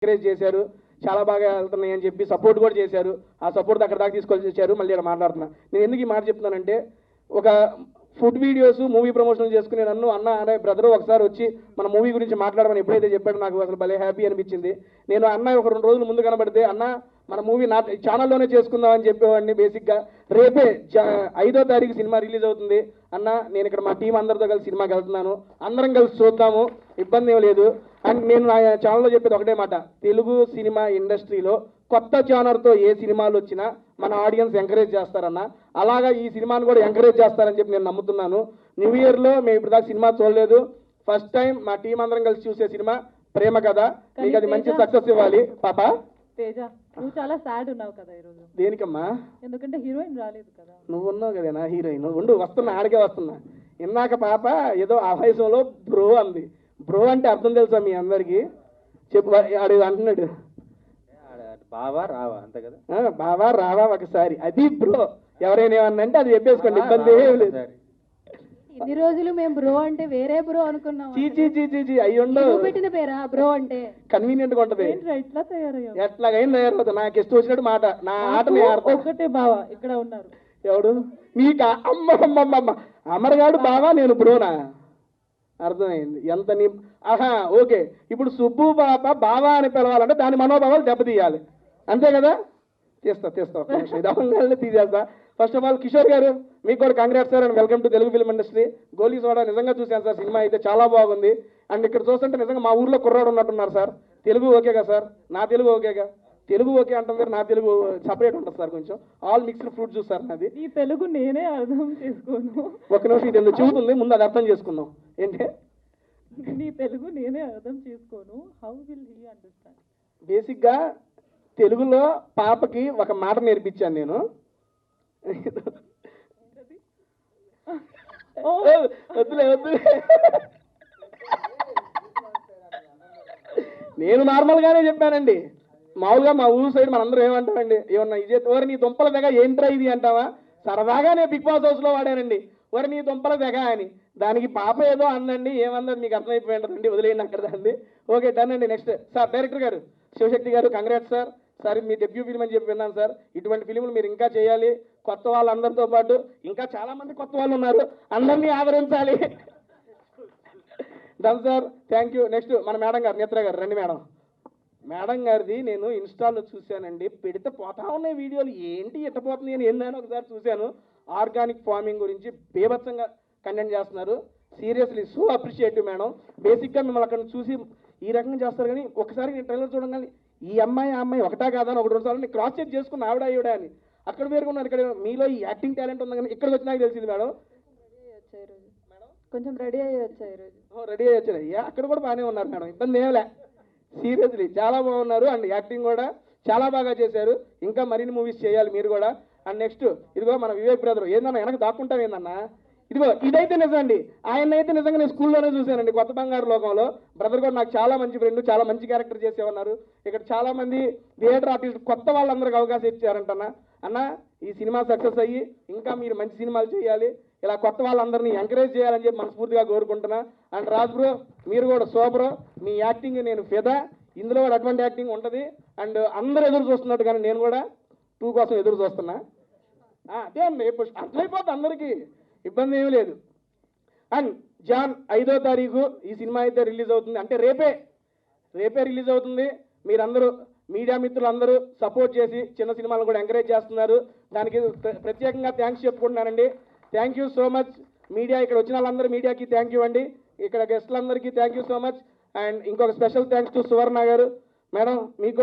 Encourage చేశారు, చాలా బాగా వెళ్తున్నాయి అని చెప్పి సపోర్ట్ కూడా చేశారు. ఆ సపోర్ట్ అక్కడ దాకా తీసుకొచ్చి వచ్చారు. మళ్ళీ ఇక్కడ మాట్లాడుతున్నా. నేను ఎందుకు ఈ మాట చెప్తున్నానంటే, ఒక ఫుడ్ వీడియోస్ మూవీ ప్రమోషన్లు చేసుకునే నన్ను అన్న అనే బ్రదర్ ఒకసారి వచ్చి మన మూవీ గురించి మాట్లాడమని ఎప్పుడైతే చెప్పాడో నాకు అసలు భలే హ్యాపీ అనిపించింది. నేను అన్న ఒక 2 రోజులు ముందు కనబడితే అన్న మన మూవీ నా ఛానల్లోనే చేసుకుందాం అని చెప్పేవాడిని. బేసిక్గా రేపే 5వ తారీఖు సినిమా రిలీజ్ అవుతుంది అన్న, నేను ఇక్కడ మా టీం అందరితో కలిసి సినిమాకి వెళ్తున్నాను, అందరం కలిసి చూద్దాము, ఇబ్బంది ఏం లేదు అని నేను నా ఛానల్లో చెప్పేది ఒకటే మాట. తెలుగు సినిమా ఇండస్ట్రీలో కొత్త జానర్తో ఏ సినిమాలు వచ్చినా మన ఆడియన్స్ ఎంకరేజ్ చేస్తారన్న, అలాగా ఈ సినిమాను కూడా ఎంకరేజ్ చేస్తారని చెప్పి నేను నమ్ముతున్నాను. న్యూ ఇయర్లో మేము ఇప్పుడు దాకా సినిమా చూడలేదు, ఫస్ట్ టైం మా టీం అందరం కలిసి చూసే సినిమా ప్రేమ కథ. మీకు అది మంచి సక్సెస్ ఇవ్వాలి పాప. తేజ, నువ్వు చాలా సాడ్ ఉన్నావు కదా ఈరోజు. దేనికమ్మా? ఎందుకంటే హీరోయిన్ రాలేదు కదా. నువ్వు ఉన్నావు కదా నా హీరోయిన్. ఉండు, వస్తున్నా, ఆడికే వస్తున్నా. ఇందాక పాప ఏదో ఆవేశంలో బ్రో అంది. బ్రో అంటే అర్థం తెలుసా మీ అందరికి? చెప్పు. ఆడు అంటున్నాడు బావా రావా, అంతే కదా. బావా రావా ఒకసారి, అది బ్రో. ఎవరైనా ఏమన్నా అంటే అది చెప్పేసుకోండి, ఇబ్బంది ఏం లేదు. ఇన్ని రోజులు మేము బ్రో అంటే వేరే బ్రో అనుకున్నాం. చీ అయ్యుండో పెట్టిన పేరా బ్రో అంటే? కన్వీనియంట్ గా ఉంటది. ఎట్లా తయారయ్యా? ఎట్లాగైనా తయారవుతుంది. నాకు ఇష్టం వచ్చినట్టు మాట, నా ఆటని ఒక్కటే బావా ఇక్కడ ఉన్నారు. ఎవడు మీకు? అమ్మ అమరగాడు బావా, నేను బ్రోనా? అర్థమైంది ఎంత నీ. ఆహా, ఓకే. ఇప్పుడు సుబ్బు పాప బావా అని పిలవాలంటే దాని మనోభావాలు దెబ్బతీయాలి, అంతే కదా? తీస్తా ఇది తీసేస్తా. ఫస్ట్ ఆఫ్ ఆల్ కిషోర్ గారు, మీకు కూడా congrats sir and welcome to Telugu film industry. Goli soda నిజంగా చూశాను సార్, సినిమా అయితే చాలా బాగుంది. అండ్ ఇక్కడ చూస్తుంటే నిజంగా మా ఊర్లో కుర్రాడు ఉన్నట్టున్నారు సార్. తెలుగు ఓకేగా సార్? నా తెలుగు ఓకేగా? తెలుగు ఓకే అంటాం సార్, నా తెలుగు సపరేట్ ఉంటుంది సార్, కొంచెం all mixed fruit juice sir నాది. ఈ తెలుగు నేనే అర్థం చేసుకోను. ఒక నిమిషం, ఇది ఎందుకు చెబుతుంది, ముందు అది అర్థం చేసుకుందాం. ఏంటి నీ తెలుగు నేనే అర్థం చేసుకోను, హౌ విల్ హీ అండర్స్టాండ్? బేసిక్గా తెలుగులో పాపకి ఒక మాట నేర్పించాను నేను. వద్దులే. నేను నార్మల్గానే చెప్పానండి. మామూలుగా మా ఊరు సైడ్ మనందరం ఏమంటామండి, ఏమన్నా ఇది ఓరి నీ దుంపల తెగ ఏంట్రా ఇది అంటావా? సరదాగా నేను బిగ్ బాస్ హౌస్లో వాడానండి, ఓరి నీ దుంపల తెగ అని. దానికి పాప ఏదో అందండి, ఏమందని మీకు అర్థమైపోయి ఉంటుందండి, వదిలేయండి అక్కడ దాన్ని. ఓకే, డన్ అండి. నెక్స్ట్ సార్ డైరెక్టర్ గారు శివశక్తి గారు, కంగ్రాట్స్ సార్. సార్ మీ డెబ్యూ ఫిల్మ్ అని చెప్పి విన్నాను సార్. ఇటువంటి ఫిలింలు మీరు ఇంకా చేయాలి. కొత్త వాళ్ళందరితో పాటు ఇంకా చాలా మంది కొత్త వాళ్ళు ఉన్నారు, అందరినీ ఆదరించాలి. Done sir, thank you. Next మన మేడం గారు, నేత్ర గారు, రండి మేడం. మేడం గారిది నేను ఇన్స్టాల్లో చూశానండి, పెడితే పోతా ఉన్నాయి వీడియోలు, ఏంటి ఎట్టపోతుంది అని ఏందని ఒకసారి చూశాను. ఆర్గానిక్ ఫార్మింగ్ గురించి బేభత్సంగా కంటెంట్ చేస్తున్నారు. Seriously so appreciative madam. బేసిక్గా మిమ్మల్ని అక్కడ చూసి ఈ రకంగా చేస్తారు, కానీ ఒకసారి నేను ట్రైలర్ చూడగానే ఈ అమ్మాయి ఆ అమ్మాయి ఒకటా కాదా అని 1-2 సార్లు నేను క్రాస్ చెక్ చేసుకున్న ఆవిడ అని. అక్కడ పేరుకున్నారు, ఇక్కడ మీలో ఈ యాక్టింగ్ టాలెంట్ ఉంది, కానీ ఇక్కడికి వచ్చినాక తెలిసింది మేడం. కొంచెం రెడీ అయ్యి వచ్చాయి ఈరోజు. రెడీ అయ్యి వచ్చారు. అక్కడ కూడా బాగానే ఉన్నారు మేడం, ఇబ్బంది ఏమిలే. సీరియస్లీ చాలా బాగున్నారు. అండ్ యాక్టింగ్ కూడా చాలా బాగా చేశారు. ఇంకా మరిన్ని మూవీస్ చేయాలి మీరు కూడా. అండ్ నెక్స్ట్ ఇదిగో మన వివేక్ బ్రదర్, ఏందన్నా వెనక దాక్కుంటాం ఏందన్నా? ఇదిగో ఇదైతే నిజం అండి. ఆయన అయితే నిజంగా నేను స్కూల్లోనే చూశానండి, కొత్త బంగారు లోకంలో. బ్రదర్ కూడా నాకు చాలా మంచి ఫ్రెండ్, చాలా మంచి క్యారెక్టర్ చేసేవన్నారు. ఇక్కడ చాలా మంది థియేటర్ ఆర్టిస్ట్ కొత్త వాళ్ళందరికీ అవకాశం ఇచ్చారంటన్నా. అన్న ఈ సినిమా సక్సెస్ అయ్యి ఇంకా మీరు మంచి సినిమాలు చేయాలి, ఇలా కొత్త వాళ్ళందరినీ ఎంకరేజ్ చేయాలని చెప్పి మనస్ఫూర్తిగా కోరుకుంటున్నా. అండ్ రాజ్ బ్రో, మీరు కూడా సూపర్, మీ యాక్టింగ్ నేను ఫిదా. ఇందులో కూడా అటువంటి యాక్టింగ్ ఉంటుంది. అండ్ అందరూ ఎదురు చూస్తున్నట్టు కానీ నేను కూడా 2 కోసం ఎదురు చూస్తున్నా. అదే అండి, అర్థమైపోతుంది అందరికీ, ఇబ్బంది ఏమీ లేదు. అండ్ జాన్ 5వ తారీఖు ఈ సినిమా అయితే రిలీజ్ అవుతుంది, అంటే రేపే రిలీజ్ అవుతుంది. మీరందరూ మీడియా మిత్రులందరూ సపోర్ట్ చేసి చిన్న సినిమాలను కూడా ఎంకరేజ్ చేస్తున్నారు, దానికి ప్రత్యేకంగా థ్యాంక్స్ చెప్పుకుంటున్నానండి. Thank you so much media. ఇక్కడ వచ్చిన వాళ్ళందరూ మీడియాకి థ్యాంక్ యూ అండి. ఇక్కడ గెస్టులందరికీ thank you so much. And ఇంకొక స్పెషల్ థ్యాంక్స్ టు సువర్ణ గారు మేడం, మీకు